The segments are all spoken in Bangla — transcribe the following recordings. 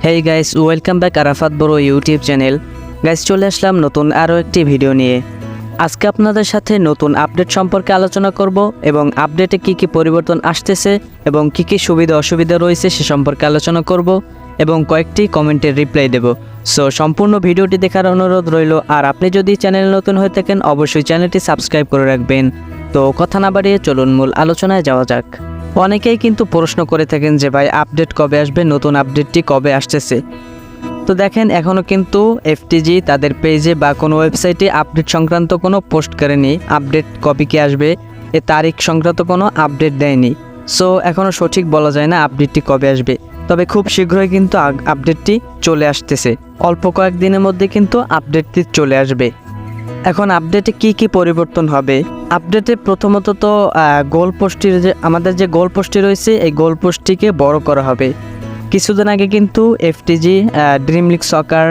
Hey guys, welcome back Arafat বড় ইউটিউব চ্যানেল। গাইস, চলে আসলাম নতুন আরও একটি ভিডিও নিয়ে। আজকে আপনাদের সাথে নতুন আপডেট সম্পর্কে আলোচনা করব এবং আপডেটে কি কি পরিবর্তন আসতেছে এবং কি কি সুবিধা অসুবিধা রয়েছে সে সম্পর্কে আলোচনা করব এবং কয়েকটি কমেন্টের রিপ্লাই দেব। সো সম্পূর্ণ ভিডিওটি দেখার অনুরোধ রইল। আর আপনি যদি চ্যানেল নতুন হয়ে থাকেন অবশ্যই চ্যানেলটি সাবস্ক্রাইব করে রাখবেন। তো কথা না বাড়িয়ে চলুন মূল আলোচনায় যাওয়া যাক। অনেকেই কিন্তু প্রশ্ন করে থাকেন যে ভাই আপডেট কবে আসবে, নতুন আপডেটটি কবে আসতেছে। তো দেখেন, এখনও কিন্তু এফটিজি তাদের পেজে বা কোনো ওয়েবসাইটে আপডেট সংক্রান্ত কোনো পোস্ট করেনি। আপডেট কবে কি আসবে এ তারিখ সংক্রান্ত কোনো আপডেট দেয়নি। সো এখনও সঠিক বলা যায় না আপডেটটি কবে আসবে, তবে খুব শীঘ্রই কিন্তু আপডেটটি চলে আসতেছে। অল্প কয়েকদিনের মধ্যে কিন্তু আপডেটটি চলে আসবে। এখন আপডেটে কি কি পরিবর্তন হবে? আপডেটে প্রথমত তো গোল পোস্টটির আমাদের যে গোল পোস্টটি রয়েছে এই গোল পোস্টটিকে বড় করা হবে। কিছুদিন আগে কিন্তু এফটিজি ড্রিম লিগ সকার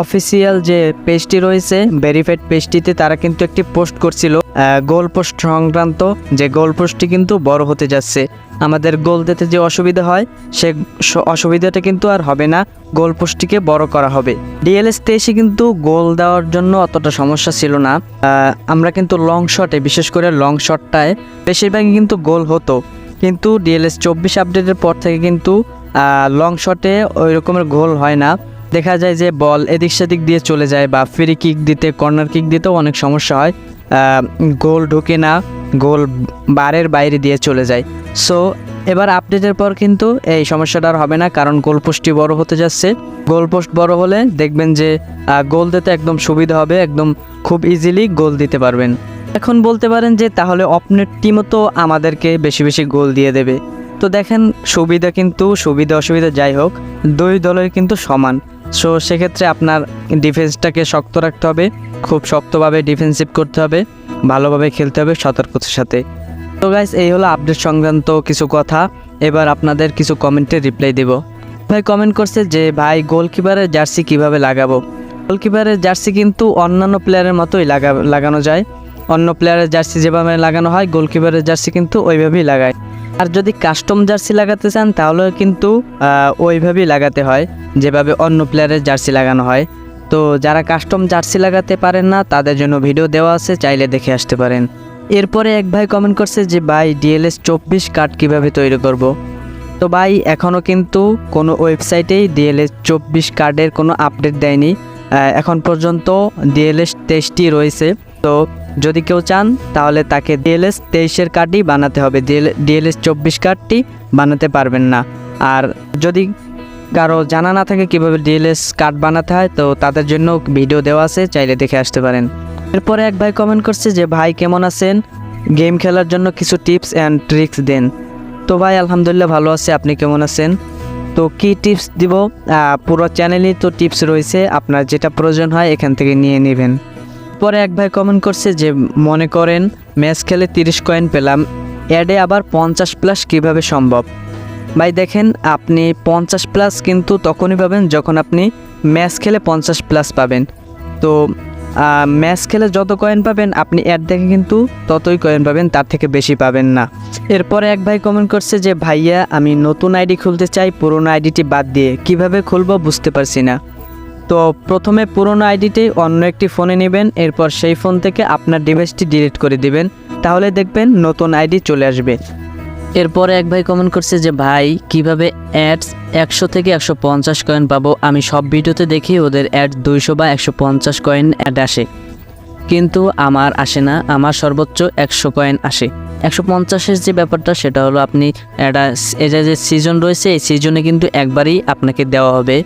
অফিসিয়াল যে পেজটি রয়েছে ভেরিফাইড পেজটিতে তারা কিন্তু একটি পোস্ট করছিল গোল পোস্ট সংক্রান্ত, যে গোল পোস্টটি কিন্তু বড় হতে যাচ্ছে। আমাদের গোল দিতে যে অসুবিধা হয় সে অসুবিধাটা কিন্তু আর হবে না, গোল পোস্টটিকে বড় করা হবে। ডিএলএসতে এসে কিন্তু গোল দেওয়ার জন্য অতটা সমস্যা ছিল না। আমরা কিন্তু লং শটে, বিশেষ করে লং শটটায় বেশিরভাগই কিন্তু গোল হতো, কিন্তু ডিএলএস 24 আপডেটের পর থেকে কিন্তু লং শটে ওই রকমের গোল হয় না। দেখা যায় যে বল এদিক সেদিক দিয়ে চলে যায় বা ফ্রি কিক দিতে, কর্নার কিক দিতেও অনেক সমস্যা হয়, গোল ঢোকে না, গোল বারের বাইরে দিয়ে চলে যায়। সো এবার আপডেটের পর কিন্তু এই সমস্যাটা আর হবে না, কারণ গোল পোস্টটি বড় হতে যাচ্ছে। গোল পোস্ট বড় হলে দেখবেন যে গোল দিতে একদম সুবিধা হবে, একদম খুব ইজিলি গোল দিতে পারবেন। এখন বলতে পারেন যে তাহলে অপোনেন্ট টিমও তো আমাদেরকে বেশি বেশি গোল দিয়ে দেবে। তো দেখেন, সুবিধা অসুবিধা যাই হোক, দুই দলের কিন্তু সমান। সো সেক্ষেত্রে আপনার ডিফেন্সটাকে শক্ত রাখতে হবে, খুব শক্তভাবে ডিফেন্সিভ করতে হবে, ভালোভাবে খেলতে হবে সতর্কতার সাথে। তো গাইস, এই হলো আপডেট সংক্রান্ত কিছু কথা। এবার আপনাদের কিছু কমেন্টের রিপ্লাই দেব। ভাই কমেন্ট করছে যে ভাই গোলকিপারের জার্সি কিভাবে লাগাবো। গোলকিপারের জার্সি কিন্তু অন্যান্য প্লেয়ারের মতোই লাগানো যায়। অন্য প্লেয়ারের জার্সি যেভাবে লাগানো হয় গোলকিপারের জার্সি কিন্তু ওইভাবেই লাগায়। আর যদি কাস্টম জার্সি লাগাতে চান তাহলে কিন্তু ওইভাবেই লাগাতে হয় যেভাবে অন্য প্লেয়ারের জার্সি লাগানো হয়। তো যারা কাস্টম জার্সি লাগাতে পারেন না তাদের জন্য ভিডিও দেওয়া আছে, চাইলে দেখে আসতে পারেন। এরপরে এক ভাই কমেন্ট করছে যে ভাই ডিএলএস 24 কার্ড কিভাবে তৈরি করব। তো ভাই এখনও কিন্তু কোনো ওয়েবসাইটেই ডিএলএস 24 কার্ডের কোনো আপডেট দেয়নি। এখন পর্যন্ত ডিএলএস 23টি রয়েছে। তো যদি কেউ চান তাহলে তাকে ডিএলএস 23-এর কার্ডই বানাতে হবে, ডিএলএস 24 কার্ডটি বানাতে পারবেন না। আর যদি কারো জানা না থাকে কীভাবে ডিএলএস কার্ড বানাতে হয় তো তাদের জন্য ভিডিও দেওয়া আছে, চাইলে দেখে আসতে পারেন। এরপরে এক ভাই কমেন্ট করছে যে ভাই কেমন আছেন, গেম খেলার জন্য কিছু টিপস অ্যান্ড ট্রিক্স দেন। তো ভাই আলহামদুলিল্লাহ ভালো আছে, আপনি কেমন আছেন? তো কী টিপস দিব, পুরো চ্যানেলেই তো টিপস রয়েছে, আপনার যেটা প্রয়োজন হয় এখান থেকে নিয়ে নেবেন। পরে এক ভাই কমেন্ট করছে যে মনে করেন ম্যাচ খেলে 30 কয়েন পেলাম, অ্যাডে আবার 50+ কিভাবে সম্ভব? ভাই দেখেন, আপনি 50+ কিন্তু তখনই পাবেন যখন আপনি ম্যাচ খেলে 50+ পাবেন। তো ম্যাচ খেলে যত কয়েন পাবেন আপনি অ্যাড দেখে কিন্তু ততই কয়েন পাবেন, তার থেকে বেশি পাবেন না। এরপরে এক ভাই কমেন্ট করছে যে ভাইয়া আমি নতুন আইডি খুলতে চাই পুরনো আইডিটি বাদ দিয়ে, কিভাবে খুলবো বুঝতে পারছি না। তো প্রথমে পুরনো আইডিটি অন্য একটি ফোনে নেবেন, এরপর সেই ফোন থেকে আপনার ডিভাইসটি ডিলিট করে দিবেন, তাহলে দেখবেন নতুন আইডি চলে আসবে। এরপরে এক ভাই কমেন্ট করছে যে ভাই কিভাবে অ্যাডস 100 থেকে 150 কয়েন পাবো। আমি সব ভিডিওতে দেখি ওদের অ্যাড 200 বা 150 কয়েন অ্যাড আসে, কিন্তু আমার আসে না, আমার সর্বোচ্চ 100 কয়েন আসে। 150-এর যে ব্যাপারটা সেটা হলো আপনি এটা যে সিজন রয়েছে এই সিজনে কিন্তু একবারই আপনাকে দেওয়া হবে,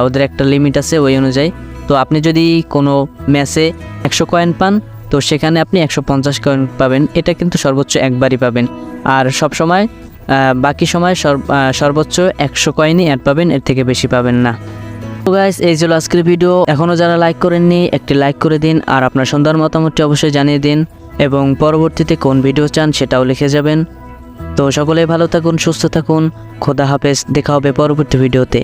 ওদের একটা লিমিট আছে ওই অনুযায়ী। তো আপনি যদি কোনো ম্যাচে 100 কয়েন পান তো সেখানে আপনি 150 কয়েন পাবেন, এটা কিন্তু সর্বোচ্চ একবারই পাবেন। আর সব সময় বাকি সময় সর্বোচ্চ 100 কয়েনই অ্যাড পাবেন, এর থেকে বেশি পাবেন না। তো গাইস, এই ছিল আজকের ভিডিও। এখনও যারা লাইক করেননি একটি লাইক করে দিন, আর আপনার সুন্দর মতামতটি অবশ্যই জানিয়ে দিন এবং পরবর্তীতে কোন ভিডিও চান সেটাও লিখে যাবেন। তো সকলেই ভালো থাকুন, সুস্থ থাকুন, খোদা হাফেজ, দেখা হবে পরবর্তী ভিডিওতে।